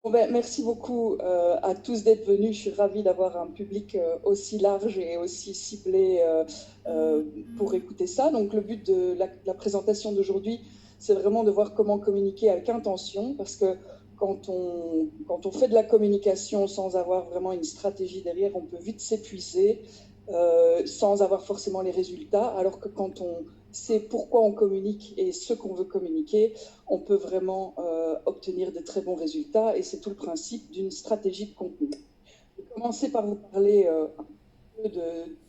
Bon ben, merci beaucoup à tous d'être venus. Je suis ravie d'avoir un public aussi large et aussi ciblé euh, pour écouter ça. Donc le but de la présentation d'aujourd'hui, c'est vraiment de voir comment communiquer avec intention, parce que quand on fait de la communication sans avoir vraiment une stratégie derrière, on peut vite s'épuiser sans avoir forcément les résultats, alors que quand on sait pourquoi on communique et ce qu'on veut communiquer, on peut vraiment obtenir de très bons résultats, et c'est tout le principe d'une stratégie de contenu. Je vais commencer par vous parler un peu de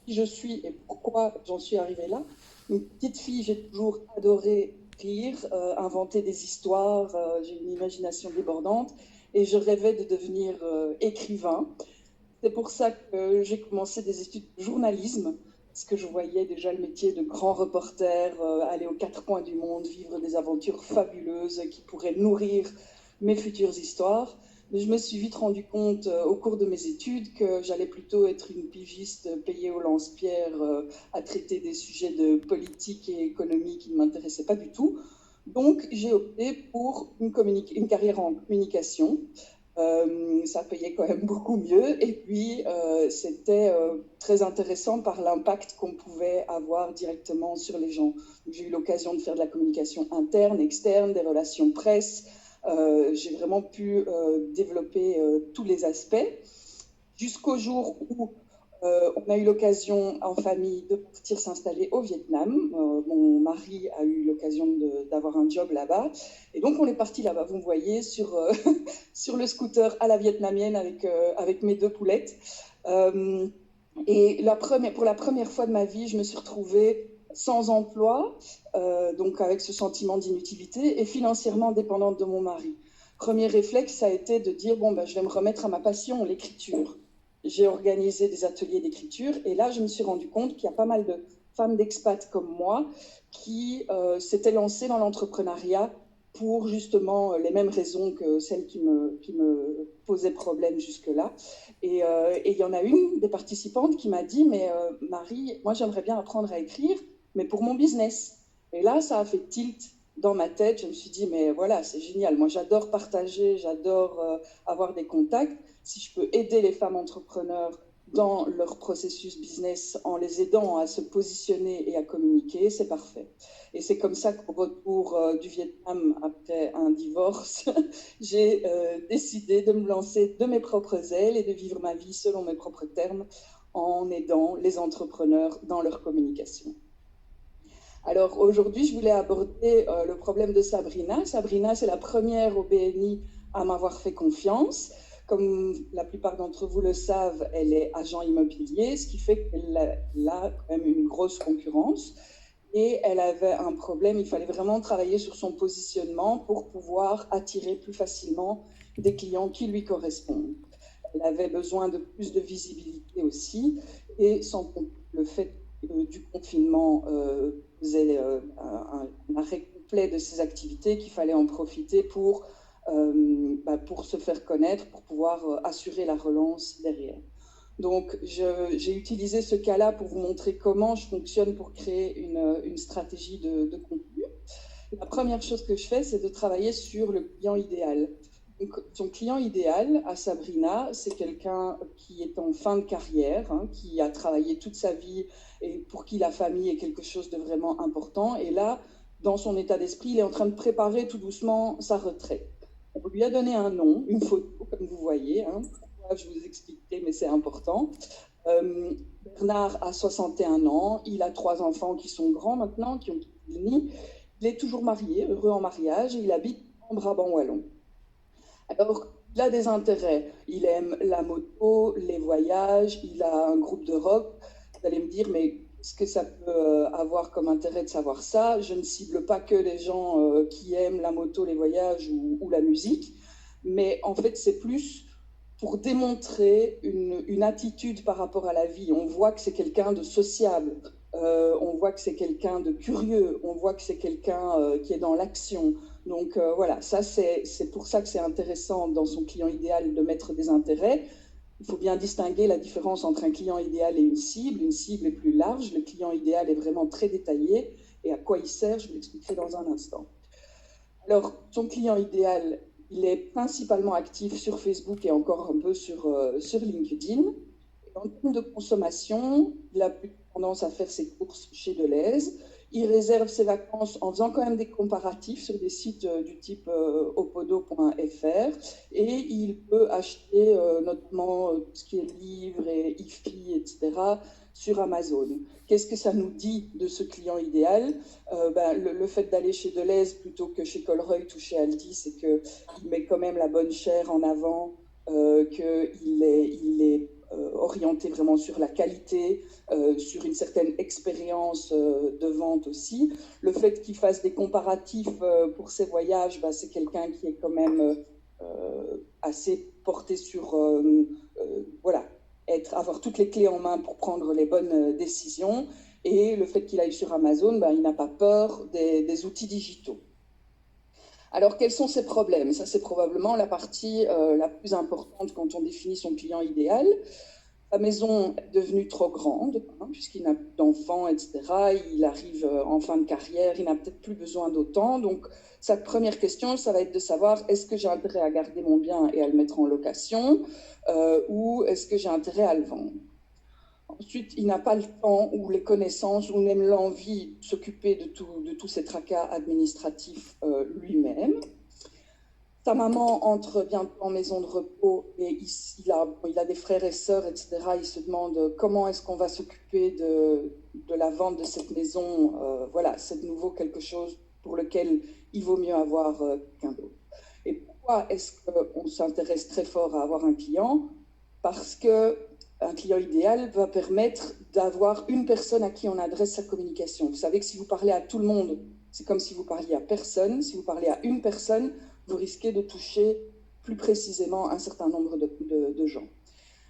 qui je suis et pourquoi j'en suis arrivée là. Une petite fille, j'ai toujours adoré écrire, inventer des histoires, j'ai une imagination débordante et je rêvais de devenir écrivain. C'est pour ça que j'ai commencé des études de journalisme, parce que je voyais déjà le métier de grand reporter, aller aux quatre coins du monde, vivre des aventures fabuleuses qui pourraient nourrir mes futures histoires. Mais je me suis vite rendu compte au cours de mes études que j'allais plutôt être une pigiste payée au lance-pierre à traiter des sujets de politique et économie qui ne m'intéressaient pas du tout. Donc j'ai opté pour une carrière en communication. Ça payait quand même beaucoup mieux. Et puis, c'était très intéressant par l'impact qu'on pouvait avoir directement sur les gens. J'ai eu l'occasion de faire de la communication interne, externe, des relations presse. J'ai vraiment pu développer tous les aspects jusqu'au jour où on a eu l'occasion en famille de partir s'installer au Vietnam. Mon mari a eu l'occasion d'avoir un job là-bas. Et donc, on est parti là-bas, vous me voyez, sur le scooter à la vietnamienne avec mes deux poulettes. Euh, et pour la première fois de ma vie, je me suis retrouvée sans emploi, donc avec ce sentiment d'inutilité, et financièrement dépendante de mon mari. Premier réflexe, ça a été de dire, bon, ben, je vais me remettre à ma passion, l'écriture. J'ai organisé des ateliers d'écriture, et là, je me suis rendu compte qu'il y a pas mal de femmes d'expats comme moi qui s'étaient lancées dans l'entrepreneuriat pour justement les mêmes raisons que celles qui me posaient problème jusque-là. Et il y en a une des participantes qui m'a dit, mais Marie, moi j'aimerais bien apprendre à écrire, mais pour mon business. Et là, ça a fait tilt dans ma tête. Je me suis dit, mais voilà, c'est génial. Moi, j'adore partager, j'adore avoir des contacts. Si je peux aider les femmes entrepreneurs dans leur processus business en les aidant à se positionner et à communiquer, c'est parfait. Et c'est comme ça qu'au retour du Vietnam, après un divorce, j'ai décidé de me lancer de mes propres ailes et de vivre ma vie selon mes propres termes en aidant les entrepreneurs dans leur communication. Alors aujourd'hui, je voulais aborder le problème de Sabrina. Sabrina, c'est la première au BNI à m'avoir fait confiance. Comme la plupart d'entre vous le savent, elle est agent immobilier, ce qui fait qu'elle a quand même une grosse concurrence. Et elle avait un problème, il fallait vraiment travailler sur son positionnement pour pouvoir attirer plus facilement des clients qui lui correspondent. Elle avait besoin de plus de visibilité aussi, et sans compter le fait du confinement faisait un arrêt complet de ses activités, qu'il fallait en profiter pour se faire connaître, pour pouvoir assurer la relance derrière. Donc, j'ai utilisé ce cas-là pour vous montrer comment je fonctionne pour créer une stratégie de contenu. La première chose que je fais, c'est de travailler sur le client idéal. Donc, son client idéal à Sabrina, c'est quelqu'un qui est en fin de carrière, hein, qui a travaillé toute sa vie et pour qui la famille est quelque chose de vraiment important. Et là, dans son état d'esprit, il est en train de préparer tout doucement sa retraite. On lui a donné un nom, une photo, comme vous voyez. Hein. Pourquoi je vous expliquerai, mais c'est important. Euh, Bernard a 61 ans, il a 3 enfants qui sont grands maintenant, qui ont fini. Il est toujours marié, heureux en mariage, et il habite en Brabant-Wallon. Alors, il a des intérêts. Il aime la moto, les voyages, il a un groupe de rock. Vous allez me dire, mais est-ce que ça peut avoir comme intérêt de savoir ça? Je ne cible pas que les gens qui aiment la moto, les voyages ou la musique, mais en fait, c'est plus pour démontrer une attitude par rapport à la vie. On voit que c'est quelqu'un de sociable, on voit que c'est quelqu'un de curieux, on voit que c'est quelqu'un qui est dans l'action. Donc voilà, ça c'est pour ça que c'est intéressant dans son client idéal de mettre des intérêts. Il faut bien distinguer la différence entre un client idéal et une cible. Une cible est plus large, le client idéal est vraiment très détaillé, et à quoi il sert, je vous l'expliquerai dans un instant. Alors, son client idéal, Il est principalement actif sur Facebook et encore un peu sur LinkedIn. Et en termes de consommation, il a plus tendance à faire ses courses chez Delhaize. Il réserve ses vacances en faisant quand même des comparatifs sur des sites du type opodo.fr et il peut acheter notamment tout ce qui est livres et IFI, etc. sur Amazon. Qu'est-ce que ça nous dit de ce client idéal? Le fait d'aller chez Delhaize plutôt que chez Colruyt ou chez Aldi, c'est qu'il met quand même la bonne chair en avant, qu'il est orienté vraiment sur la qualité, sur une certaine expérience de vente aussi. Le fait qu'il fasse des comparatifs pour ses voyages, c'est quelqu'un qui est quand même assez porté sur voilà, avoir toutes les clés en main pour prendre les bonnes décisions. Et le fait qu'il aille sur Amazon, il n'a pas peur des outils digitaux. Alors, quels sont ses problèmes? Ça, c'est probablement la partie la plus importante quand on définit son client idéal. La maison est devenue trop grande, puisqu'il n'a plus d'enfants, etc. Il arrive en fin de carrière, il n'a peut-être plus besoin d'autant. Donc, sa première question, ça va être de savoir, est-ce que j'ai intérêt à garder mon bien et à le mettre en location ou est-ce que j'ai intérêt à le vendre? Ensuite, il n'a pas le temps ou les connaissances ou même l'envie de s'occuper de tous ces tracas administratifs lui-même. Sa maman entre bientôt en maison de repos et il a des frères et sœurs, etc. Il se demande comment est-ce qu'on va s'occuper de la vente de cette maison. Voilà, c'est de nouveau quelque chose pour lequel il vaut mieux avoir qu'un d'autre. Et pourquoi est-ce qu'on s'intéresse très fort à avoir un client? Parce qu'un client idéal va permettre d'avoir une personne à qui on adresse sa communication. Vous savez que si vous parlez à tout le monde, c'est comme si vous parliez à personne. Si vous parlez à une personne, vous risquez de toucher plus précisément un certain nombre de gens.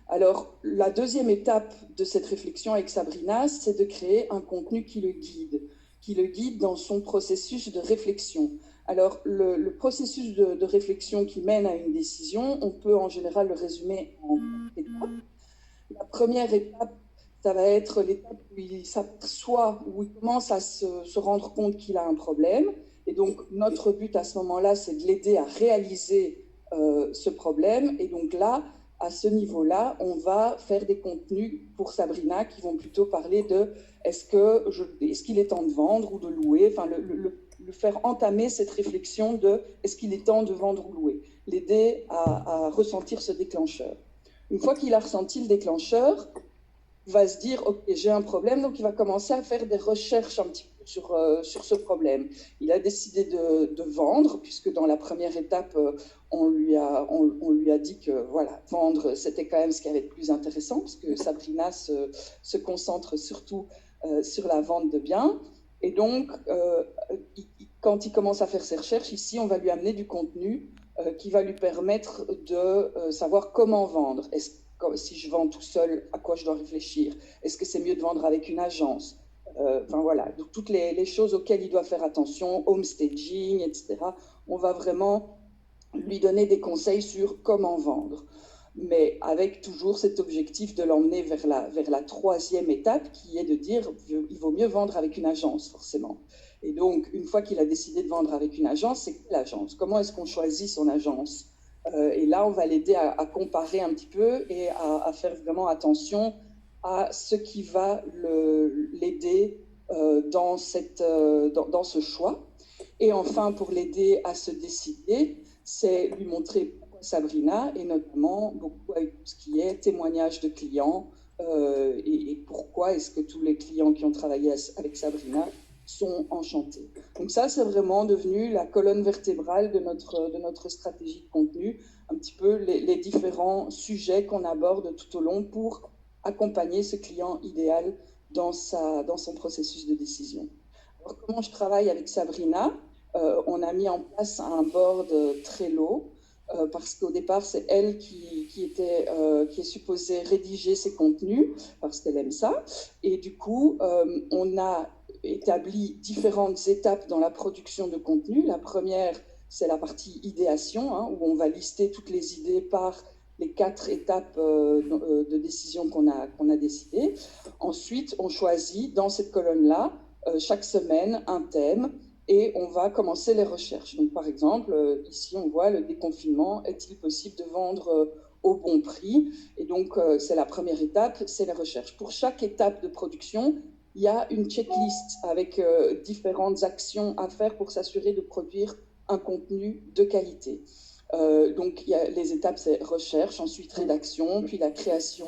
Alors, la deuxième étape de cette réflexion avec Sabrina, c'est de créer un contenu qui le guide dans son processus de réflexion. Alors, le processus de réflexion qui mène à une décision, on peut en général le résumer en 4 étapes. La première étape, ça va être l'étape où il s'aperçoit, où il commence à se rendre compte qu'il a un problème. Et donc, notre but à ce moment-là, c'est de l'aider à réaliser ce problème. Et donc là, à ce niveau-là, on va faire des contenus pour Sabrina qui vont plutôt parler de est-ce qu'il est temps de vendre ou de louer, enfin, le faire entamer cette réflexion de est-ce qu'il est temps de vendre ou louer, l'aider à ressentir ce déclencheur. Une fois qu'il a ressenti le déclencheur, il va se dire, OK, j'ai un problème, donc il va commencer à faire des recherches un petit peu sur ce problème. Il a décidé de vendre, puisque dans la première étape, on lui a dit que voilà, vendre, c'était quand même ce qui avait de plus intéressant, parce que Sabrina se concentre surtout sur la vente de biens. Et donc, quand il commence à faire ses recherches, ici, on va lui amener du contenu qui va lui permettre de savoir comment vendre. Si je vends tout seul, à quoi je dois réfléchir? Est-ce que c'est mieux de vendre avec une agence? Enfin voilà, donc toutes les choses auxquelles il doit faire attention, homestaging, etc. On va vraiment lui donner des conseils sur comment vendre, mais avec toujours cet objectif de l'emmener vers la troisième étape, qui est de dire il vaut mieux vendre avec une agence, forcément. Et donc, une fois qu'il a décidé de vendre avec une agence, c'est quelle agence? Comment est-ce qu'on choisit son agence? Et là, on va l'aider à comparer un petit peu et à faire vraiment attention à ce qui va l'aider dans ce choix. Et enfin, pour l'aider à se décider, c'est lui montrer pourquoi Sabrina, et notamment beaucoup avec ce qui est témoignage de clients et pourquoi est-ce que tous les clients qui ont travaillé avec Sabrina sont enchantés. Donc ça, c'est vraiment devenu la colonne vertébrale de notre stratégie de contenu, un petit peu les différents sujets qu'on aborde tout au long pour accompagner ce client idéal dans son processus de décision. Alors, comment je travaille avec Sabrina? On a mis en place un board Trello parce qu'au départ, c'est elle qui est supposée rédiger ses contenus parce qu'elle aime ça. Et du coup, on a établi différentes étapes dans la production de contenu. La première, c'est la partie idéation, où on va lister toutes les idées par les 4 étapes de décision qu'on a décidées. Ensuite, on choisit dans cette colonne-là, chaque semaine, un thème et on va commencer les recherches. Donc, par exemple, ici, on voit le déconfinement. Est-il possible de vendre au bon prix? Et donc, c'est la première étape, c'est les recherches. Pour chaque étape de production, il y a une checklist avec différentes actions à faire pour s'assurer de produire un contenu de qualité. Donc, les étapes, c'est recherche, ensuite rédaction, puis la création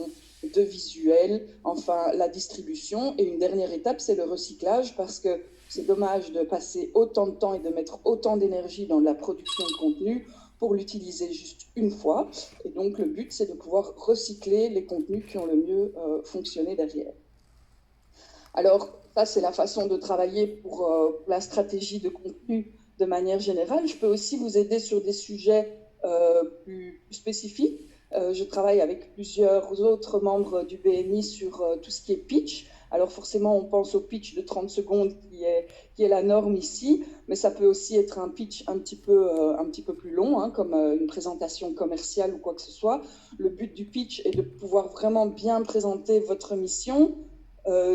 de visuels, enfin la distribution. Et une dernière étape, c'est le recyclage, parce que c'est dommage de passer autant de temps et de mettre autant d'énergie dans la production de contenu pour l'utiliser juste une fois. Et donc, le but, c'est de pouvoir recycler les contenus qui ont le mieux fonctionné derrière. Alors, ça, c'est la façon de travailler pour la stratégie de contenu de manière générale. Je peux aussi vous aider sur des sujets plus spécifiques. Je travaille avec plusieurs autres membres du BNI sur tout ce qui est pitch. Alors forcément, on pense au pitch de 30 secondes qui est la norme ici, mais ça peut aussi être un pitch un petit peu plus long, hein, comme une présentation commerciale ou quoi que ce soit. Le but du pitch est de pouvoir vraiment bien présenter votre mission,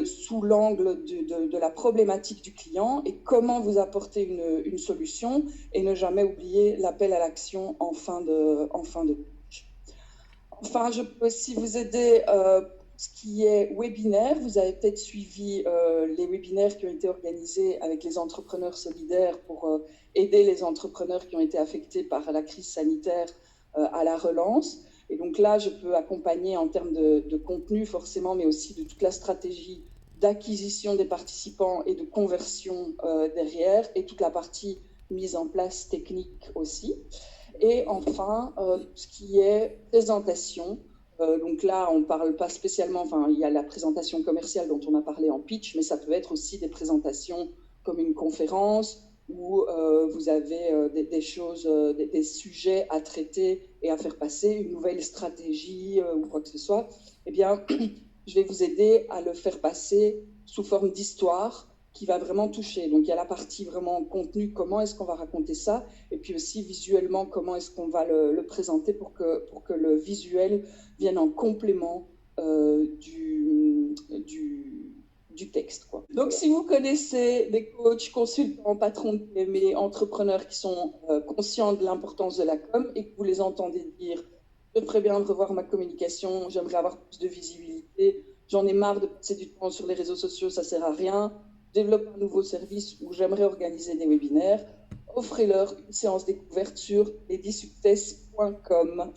sous l'angle de la problématique du client et comment vous apporter une solution, et ne jamais oublier l'appel à l'action en fin de pitch. Enfin, je peux aussi vous aider ce qui est webinaire. Vous avez peut-être suivi les webinaires qui ont été organisés avec les entrepreneurs solidaires pour aider les entrepreneurs qui ont été affectés par la crise sanitaire à la relance. Et donc là, je peux accompagner en termes de contenu forcément, mais aussi de toute la stratégie d'acquisition des participants et de conversion derrière, et toute la partie mise en place technique aussi. Et enfin, ce qui est présentation. Donc là, on ne parle pas spécialement, enfin, il y a la présentation commerciale dont on a parlé en pitch, mais ça peut être aussi des présentations comme une conférence, où vous avez des choses, des sujets à traiter et à faire passer, une nouvelle stratégie ou quoi que ce soit. Eh bien, je vais vous aider à le faire passer sous forme d'histoire qui va vraiment toucher. Donc, il y a la partie vraiment contenu, comment est-ce qu'on va raconter ça, et puis aussi visuellement, comment est-ce qu'on va le présenter pour que le visuel vienne en complément du texte, quoi. Donc, si vous connaissez des coachs, consultants, patrons de PME, entrepreneurs qui sont conscients de l'importance de la com et que vous les entendez dire « Je ferais bien de revoir ma communication, j'aimerais avoir plus de visibilité, j'en ai marre de passer du temps sur les réseaux sociaux, ça ne sert à rien, développe un nouveau service ou j'aimerais organiser des webinaires », offrez-leur une séance découverte sur edysuccess.com.